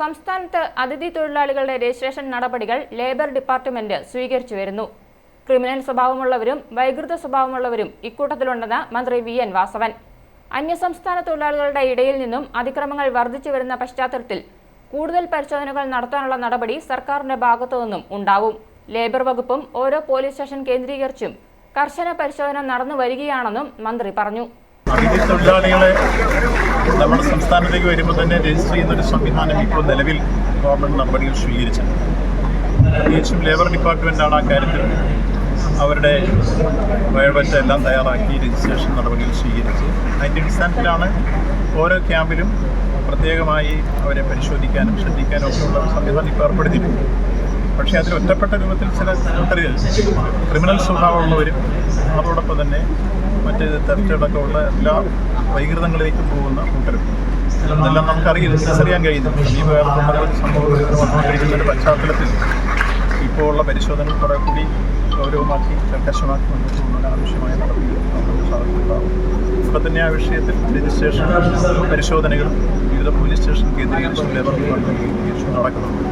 സംസ്ഥാനത്ത് അതിഥി തൊഴിലാളികളുടെ രജിസ്ട്രേഷൻ നടപടികൾ ലേബർ ഡിപ്പാർട്ട്മെന്റ് സ്വീകരിച്ചു വരുന്നു. ക്രിമിനൽ സ്വഭാവമുള്ളവരും വൈകൃത സ്വഭാവമുള്ളവരും ഇക്കൂട്ടത്തിലുണ്ടെന്ന് മന്ത്രി വി.എൻ. വാസവൻ. അന്യസംസ്ഥാന തൊഴിലാളികളുടെ ഇടയിൽ നിന്നും അതിക്രമങ്ങൾ വർദ്ധിച്ചു വരുന്ന പശ്ചാത്തലത്തിൽ കൂടുതൽ പരിശോധനകൾ നടത്താനുള്ള നടപടി സർക്കാരിന്റെ ഭാഗത്തുനിന്നും ഉണ്ടാവും. ലേബർ വകുപ്പും ഓരോ പോലീസ് സ്റ്റേഷൻ കേന്ദ്രീകരിച്ചും കർശന പരിശോധന നടന്നു വരികയാണെന്നും മന്ത്രി പറഞ്ഞു. അതിഥി തൊഴിലാളികളെ നമ്മുടെ സംസ്ഥാനത്തേക്ക് വരുമ്പോൾ തന്നെ രജിസ്റ്റർ ചെയ്യുന്നൊരു സംവിധാനം ഇപ്പോൾ നിലവിൽ ഗവൺമെൻറ് നടപടികൾ സ്വീകരിച്ചത്. പ്രത്യേകിച്ചും ലേബർ ഡിപ്പാർട്ട്മെൻറ്റാണ് ആ കാര്യത്തിൽ അവരുടെ ബയോഡാറ്റ എല്ലാം തയ്യാറാക്കി രജിസ്ട്രേഷൻ നടപടികൾ സ്വീകരിച്ച് അതിൻ്റെ അടിസ്ഥാനത്തിലാണ് ഓരോ ക്യാമ്പിലും പ്രത്യേകമായി അവരെ പരിശോധിക്കാനും ശ്രദ്ധിക്കാനും ഒക്കെയുള്ള സംവിധാനം ഇപ്പോൾ ഏർപ്പെടുത്തിയിട്ടുണ്ട്. പക്ഷേ അതിൽ ഒറ്റപ്പെട്ട രൂപത്തിൽ ചില കൂട്ടരുകൾ ക്രിമിനൽ സ്വഭാവമുള്ളവരും അതോടൊപ്പം തന്നെ മറ്റ് തരത്തിലടക്കമുള്ള എല്ലാ വൈകൃതങ്ങളിലേക്കും പോകുന്ന കൂട്ടരും ഇതെല്ലാം നമുക്കറിയാൻ കഴിയുന്നു. സമീപകാലത്തുള്ള ഒരു സംഭവം വന്നുകൊണ്ടിരിക്കുന്നതിൻ്റെ പശ്ചാത്തലത്തിൽ ഇപ്പോൾ ഉള്ള പരിശോധന കുറെ കൂടി ഗൗരവമാക്കി കർക്കശമാക്കി മുന്നോട്ട് ആവശ്യമായ നടപടികൾ നമ്മുടെ ഭാഗത്തുണ്ടാവും. ഇപ്പം തന്നെ ആ വിഷയത്തിൽ രജിസ്ട്രേഷൻ പരിശോധനകളും വിവിധ പോലീസ് സ്റ്റേഷൻ കേന്ദ്രീകരിച്ചും ലേബർ ഡിപ്പാർട്ട്മെന്റ് കേന്ദ്രീകരിച്ചും നടക്കുന്നുണ്ട്.